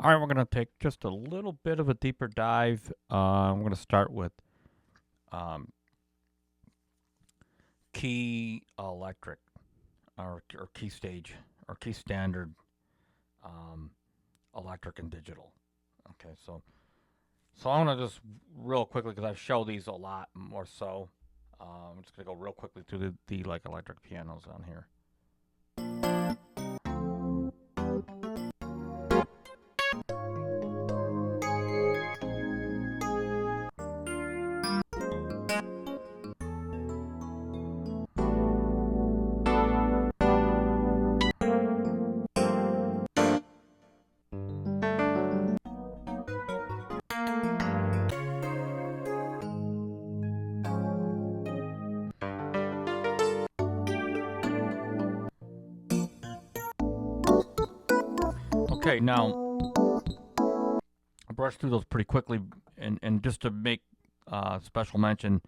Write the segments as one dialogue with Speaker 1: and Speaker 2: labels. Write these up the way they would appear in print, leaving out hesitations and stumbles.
Speaker 1: All right, we're going to take just a little bit of a deeper dive. I'm going to start with um, key electric or key stage or key standard um, electric and digital. Okay, so I'm going to just real quickly because I show these a lot more so. I'm just going to go real quickly through the like electric pianos on here. Okay, now I brushed through those pretty quickly, and just to make special mention,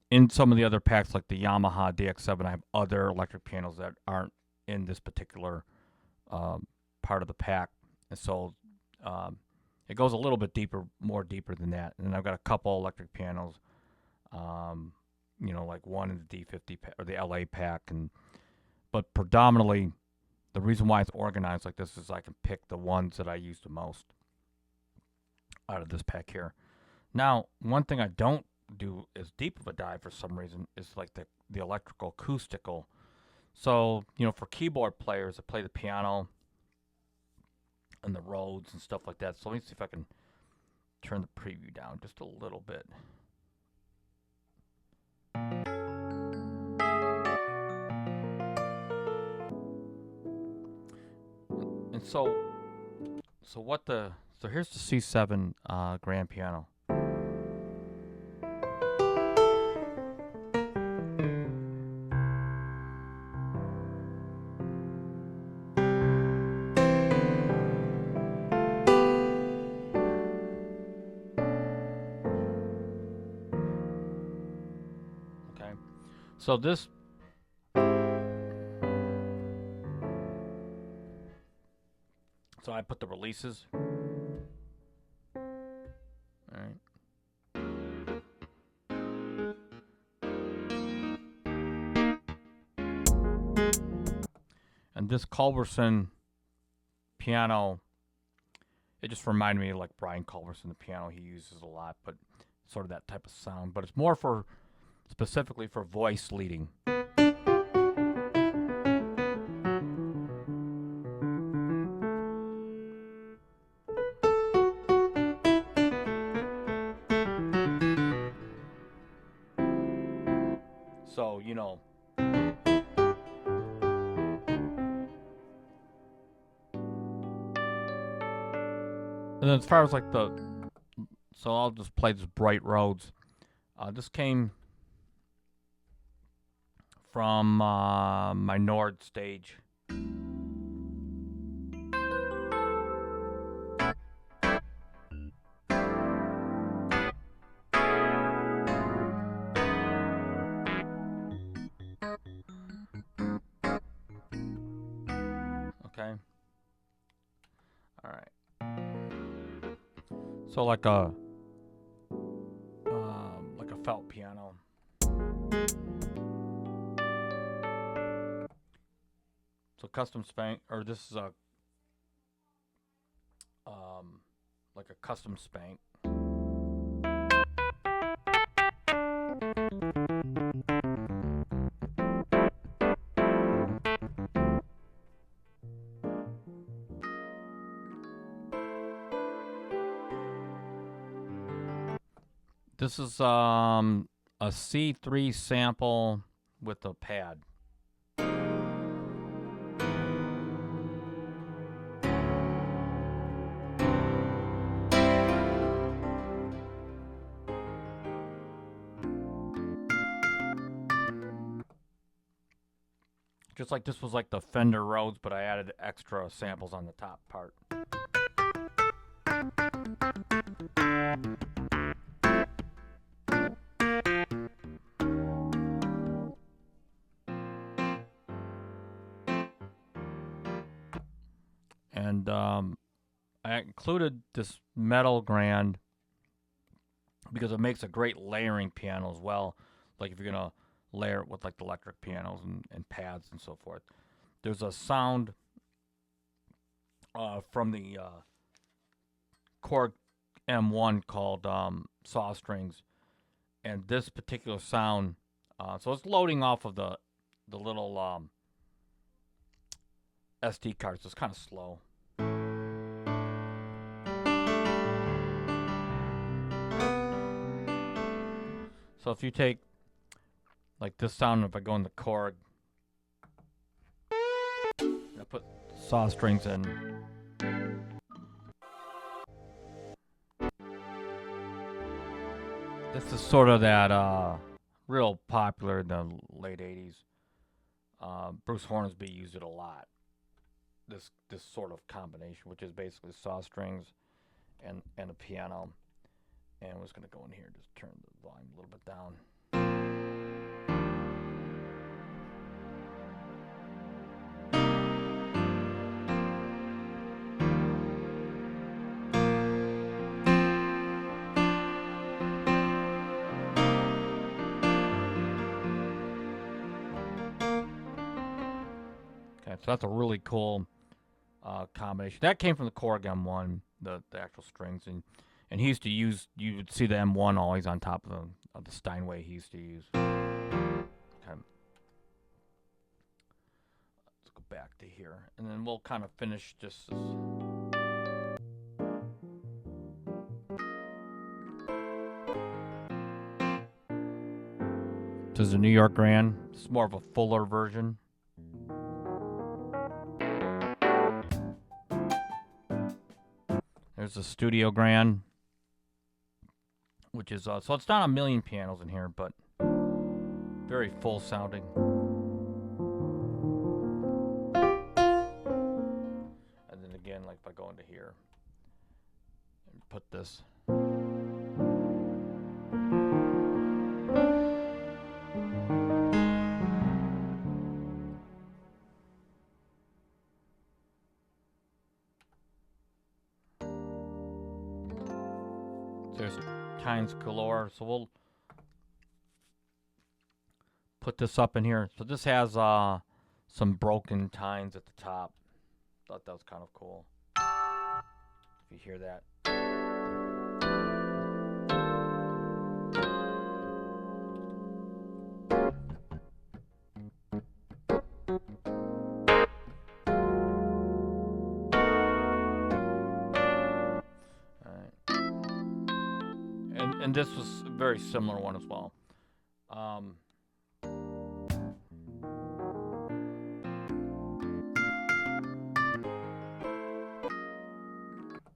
Speaker 1: in some of the other packs, like the Yamaha DX7, I have other electric pianos that aren't in this particular part of the pack, and so it goes a little bit deeper, more deeper than that. And I've got a couple electric pianos, like one in the D50 or the LA pack, but predominantly the reason why it's organized like this is I can pick the ones that I use the most out of this pack here. Now, one thing I don't do as deep of a dive for some reason is like the electrical acoustical. So, for keyboard players that play the piano and the Rhodes and stuff like that. So let me see if I can turn the preview down just a little bit. And so here's the C7 grand piano. Okay, so this. So I put the releases. All right. And this Culberson piano, it just reminded me of like Brian Culberson, the piano he uses a lot, but sort of that type of sound. But it's more specifically for voice leading. So, and then as far as like so I'll just play this Bright Rhodes. This came from my Nord stage. Okay. All right. So like a felt piano. So custom spank, or this is like a custom spank. This is a C3 sample with a pad. Just like this was like the Fender Rhodes, but I added extra samples on the top part. And I included this metal grand because it makes a great layering piano as well. Like if you're gonna layer it with like the electric pianos and pads and so forth. There's a sound from the Korg M1 called saw strings, and this particular sound. So it's loading off of the little SD card, so it's kind of slow. So if you take like this sound, if I go in the Korg, I put saw strings in. This is sort of that real popular in the late 80s. Bruce Hornsby used it a lot. This sort of combination, which is basically saw strings and a piano. And we're just going to go in here and just turn the volume a little bit down. Okay, so that's a really cool combination. That came from the Korg M1, the actual strings, and he used to use. You would see the M1 always on top of the Steinway he used to use. Okay, let's go back to here, and then we'll kind of finish just this. This is a New York Grand. It's more of a fuller version. There's a Studio Grand, which is so it's not a million pianos in here, but very full sounding. And then again, like if I go into here and put this. There's tines galore, so we'll put this up in here. So this has some broken tines at the top. Thought that was kind of cool. If you hear that. And this was a very similar one as well.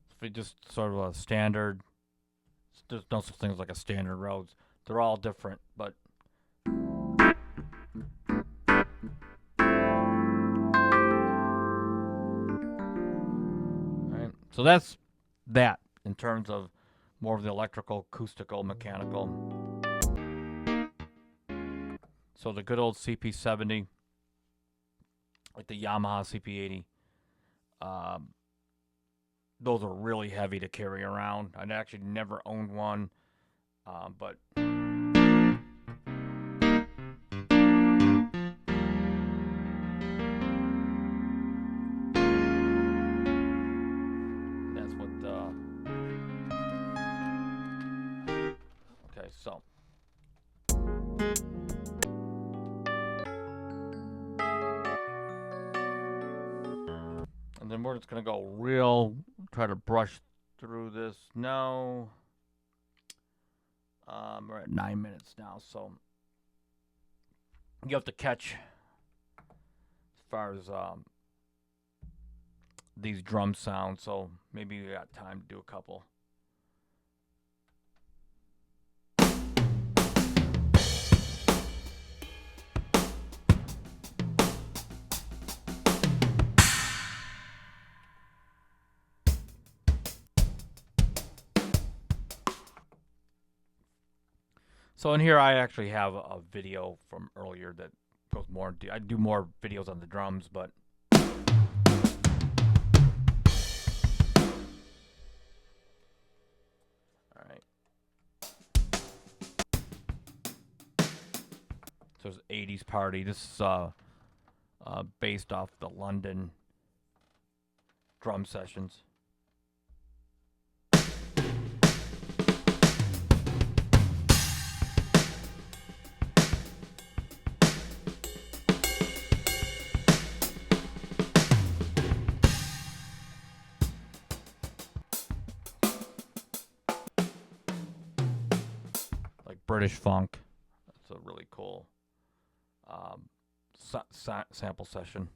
Speaker 1: If we just sort of a standard, there's no such thing as like a standard Rhodes. They're all different, but right. So that's that in terms of more of the electrical, acoustical, mechanical. So the good old CP70, like the Yamaha CP80, those are really heavy to carry around. I'd actually never owned one, but that's what okay, so and then we're just gonna go real, try to brush through this. No, we're at 9 minutes now, so you have to catch as far as these drum sounds. So maybe we got time to do a couple. So in here, I actually have a video from earlier that goes more. I do more videos on the drums, but So it's 80s Party. This is based off the London drum sessions. Like British funk. That's a really cool sample session.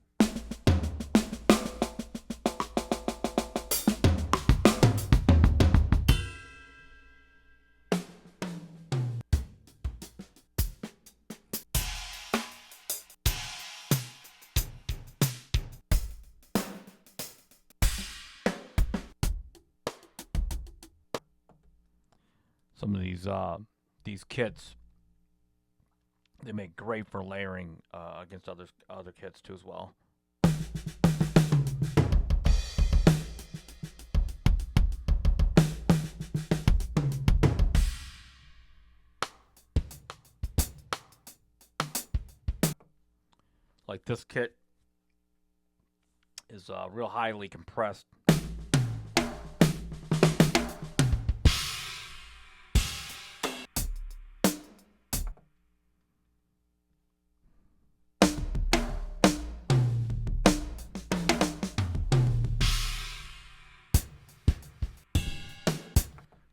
Speaker 1: Some of these kits, they make great for layering against other kits too as well. Like this kit is real highly compressed.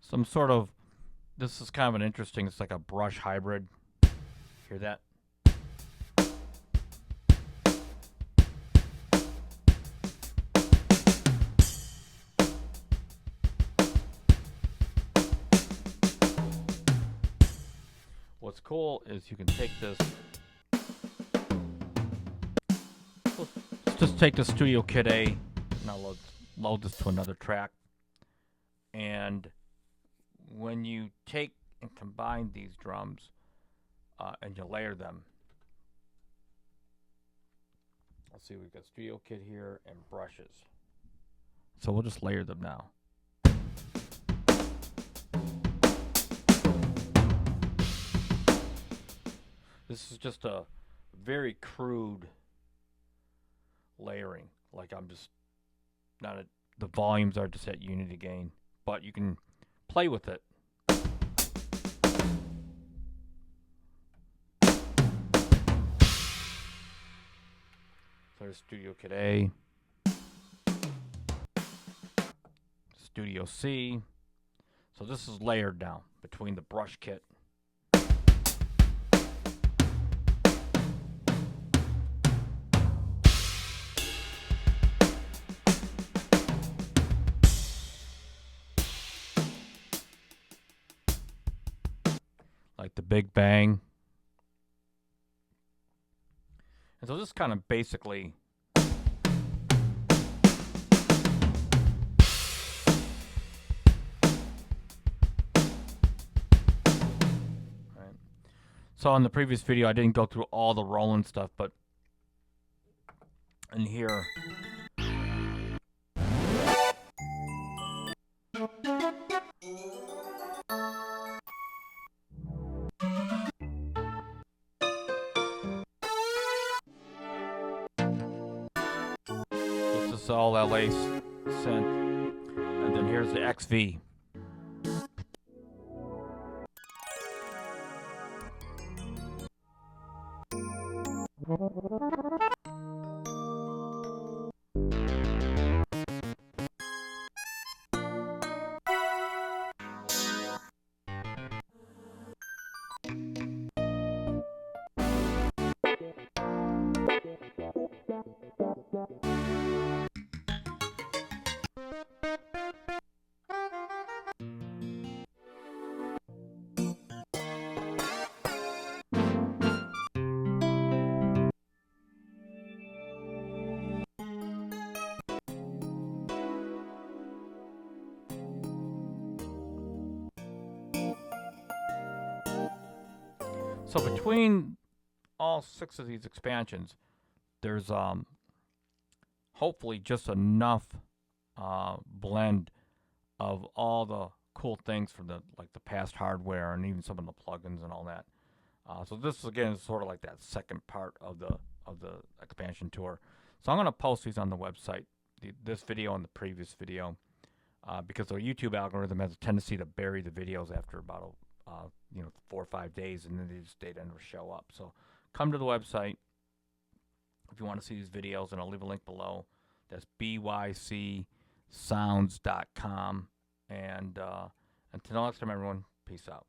Speaker 1: Some sort of, this is kind of an interesting, it's like a brush hybrid. Hear that? What's cool is you can take this, let's just take the Studio Kit A, and I'll load this to another track. And when you take and combine these drums and you layer them, let's see, we've got Studio Kit here and brushes. So we'll just layer them now. This is just a very crude layering. Like I'm just not at, the volumes are just at unity gain, but you can play with it. There's Studio Kit A, Studio C. So this is layered now between the brush kit. Like the Big Bang. And so this kind of basically So in the previous video, I didn't go through all the Roland stuff, but in here, this is all LA synth, and then here's the XV. So between all 6 of these expansions, there's hopefully just enough blend of all the cool things from the past hardware and even some of the plugins and all that So this again is sort of like that second part of the expansion tour. So I'm going to post these on the website, this video and the previous video, because the YouTube algorithm has a tendency to bury the videos after about 4 or 5 days, and then they never show up. So come to the website if you want to see these videos, and I'll leave a link below. That's bycsounds.com. And until next time, everyone, peace out.